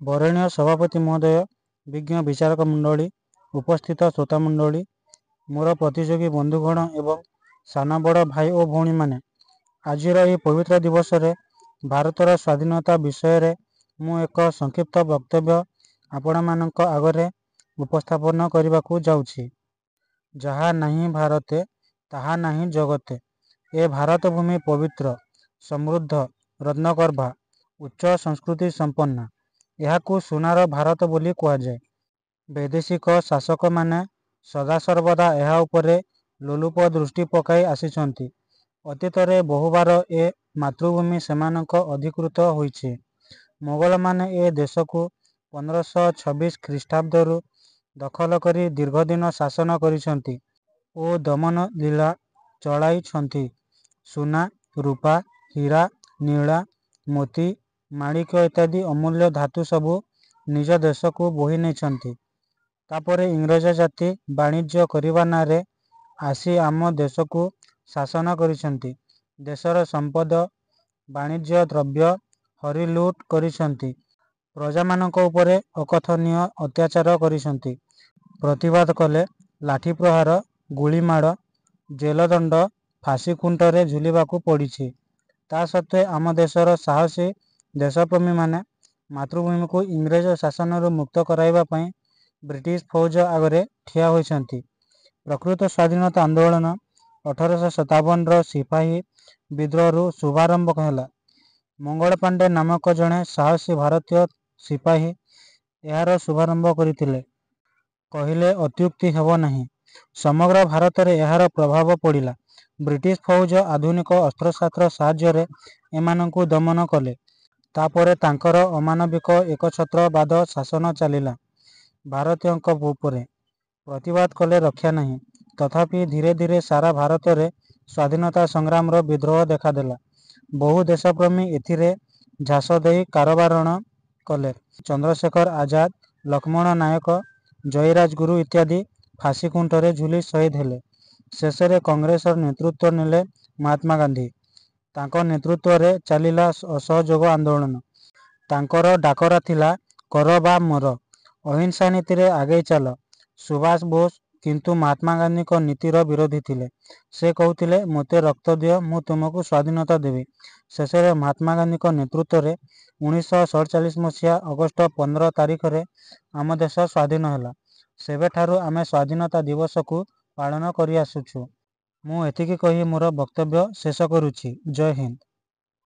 ବରେଣ୍ୟ ସଭାପତି ମହୋଦୟ, ବିଜ୍ଞ ବିଚାରକ ମଣ୍ଡଳୀ, ଉପସ୍ଥିତ ଶ୍ରୋତା ମଣ୍ଡଳୀ, ମୋର ପ୍ରତିଯୋଗୀ ବନ୍ଧୁଗଣ ଏବଂ ସାନ ବଡ଼ ଭାଇ ଓ ଭଉଣୀମାନେ, ଆଜିର ଏହି ପବିତ୍ର ଦିବସରେ ଭାରତର ସ୍ୱାଧୀନତା ବିଷୟରେ ମୁଁ ଏକ ସଂକ୍ଷିପ୍ତ ବକ୍ତବ୍ୟ ଆପଣମାନଙ୍କ ଆଗରେ ଉପସ୍ଥାପନ କରିବାକୁ ଯାଉଛି। ଯାହା ନାହିଁ ଭାରତେ ତାହା ନାହିଁ ଜଗତେ। ଏ ଭାରତ ଭୂମି ପବିତ୍ର, ସମୃଦ୍ଧ, ରତ୍ନଗର୍ଭା, ଉଚ୍ଚ ସଂସ୍କୃତି ସମ୍ପନ୍ନା। ଏହାକୁ ସୁନାର ଭାରତ ବୋଲି କୁହାଯାଏ। ବୈଦେଶିକ ଶାସକମାନେ ସଦାସର୍ବଦା ଏହା ଉପରେ ଲୋଲୁପ ଦୃଷ୍ଟି ପକାଇ ଆସିଛନ୍ତି। ଅତୀତରେ ବହୁବାର ଏ ମାତୃଭୂମି ସେମାନଙ୍କ ଅଧିକୃତ ହୋଇଛି। ମୋଗଲମାନେ ଏ ଦେଶକୁ 1526 ଖ୍ରୀଷ୍ଟାବ୍ଦରୁ ଦଖଲ କରି ଦୀର୍ଘଦିନ ଶାସନ କରିଛନ୍ତି ଓ ଦମନ ଲୀଳା ଚଳାଇଛନ୍ତି। ସୁନା, ରୂପା, ହୀରା, ନୀଳା, ମୋତି, ମାଣିକ୍ୟ ଇତ୍ୟାଦି ଅମୂଲ୍ୟ ଧାତୁ ସବୁ ନିଜ ଦେଶକୁ ବୋହି ନେଇଛନ୍ତି। ତାପରେ ଇଂରେଜ ଜାତି ବାଣିଜ୍ୟ କରିବା ନାଁରେ ଆସି ଆମ ଦେଶକୁ ଶାସନ କରିଛନ୍ତି। ଦେଶର ସମ୍ପଦ, ବାଣିଜ୍ୟ ଦ୍ରବ୍ୟ ହରିଲୁଟ କରିଛନ୍ତି। ପ୍ରଜାମାନଙ୍କ ଉପରେ ଅକଥନୀୟ ଅତ୍ୟାଚାର କରିଛନ୍ତି। ପ୍ରତିବାଦ କଲେ ଲାଠିପ୍ରହାର, ଗୁଳିମାଡ଼, ଜେଲଦଣ୍ଡ, ଫାଶିଖୁଣ୍ଟରେ ଝୁଲିବାକୁ ପଡ଼ିଛି। ତା ସତ୍ତ୍ୱେ ଆମ ଦେଶର ସାହସୀ ଦେଶପ୍ରେମୀମାନେ ମାତୃଭୂମିକୁ ଇଂରେଜ ଶାସନରୁ ମୁକ୍ତ କରାଇବା ପାଇଁ ବ୍ରିଟିଶ ଫୌଜ ଆଗରେ ଠିଆ ହୋଇଛନ୍ତି। ପ୍ରକୃତ ସ୍ୱାଧୀନତା ଆନ୍ଦୋଳନ 1857ର ସିପାହୀ ବିଦ୍ରୋହରୁ ଶୁଭାରମ୍ଭ ହେଲା। ମଙ୍ଗଳ ପାଣ୍ଡେ ନାମକ ଜଣେ ସାହସୀ ଭାରତୀୟ ସିପାହୀ ଏହାର ଶୁଭାରମ୍ଭ କରିଥିଲେ। କହିଲେ ଅତ୍ୟୁକ୍ତି ହେବ ନାହିଁ। ସମଗ୍ର ଭାରତରେ ଏହାର ପ୍ରଭାବ ପଡ଼ିଲା। ବ୍ରିଟିଶ ଫୌଜ ଆଧୁନିକ ଅସ୍ତ୍ରଶସ୍ତ୍ର ସାହାଯ୍ୟରେ ଏମାନଙ୍କୁ ଦମନ କଲେ। ତାପରେ ତାଙ୍କର ଅମାନବିକ ଏକଛତ୍ରବାଦ ଶାସନ ଚାଲିଲା ଭାରତୀୟଙ୍କ ଉପରେ। ପ୍ରତିବାଦ କଲେ ରକ୍ଷା ନାହିଁ। ତଥାପି ଧୀରେ ଧୀରେ ସାରା ଭାରତରେ ସ୍ୱାଧୀନତା ସଂଗ୍ରାମର ବିଦ୍ରୋହ ଦେଖାଦେଲା। ବହୁ ଦେଶପ୍ରେମୀ ଏଥିରେ ଝାସ ଦେଇ କାରାବରଣ କଲେ। ଚନ୍ଦ୍ରଶେଖର ଆଜାଦ, ଲକ୍ଷ୍ମଣ ନାୟକ, ଜୟୀରାଜଗୁରୁ ଇତ୍ୟାଦି ଫାଶିଖୁଣ୍ଟରେ ଝୁଲି ଶହୀଦ ହେଲେ। ଶେଷରେ କଂଗ୍ରେସର ନେତୃତ୍ୱ ନେଲେ ମହାତ୍ମା ଗାନ୍ଧୀ। ତାଙ୍କ ନେତୃତ୍ୱରେ ଚାଲିଲା ଅସହଯୋଗ ଆନ୍ଦୋଳନ। ତାଙ୍କର ଡାକରା ଥିଲା କର ବା ମର, ଅହିଂସା ନୀତିରେ ଆଗେଇ ଚାଲ। ସୁଭାଷ ବୋଷ କିନ୍ତୁ ମହାତ୍ମା ଗାନ୍ଧୀଙ୍କ ନୀତିର ବିରୋଧୀ ଥିଲେ। ସେ କହୁଥିଲେ, ମୋତେ ରକ୍ତ ଦିଅ, ମୁଁ ତୁମକୁ ସ୍ୱାଧୀନତା ଦେବି। ଶେଷରେ ମହାତ୍ମା ଗାନ୍ଧୀଙ୍କ ନେତୃତ୍ୱରେ 1947 ମସିହା ଅଗଷ୍ଟ 15 ତାରିଖରେ ଆମ ଦେଶ ସ୍ୱାଧୀନ ହେଲା। ସେବେଠାରୁ ଆମେ ସ୍ୱାଧୀନତା ଦିବସକୁ ପାଳନ କରି ଆସୁଛୁ। ମୁଁ ଏତିକି କହି ମୋର ବକ୍ତବ୍ୟ ଶେଷ କରୁଛି। ଜୟ ହିନ୍ଦ।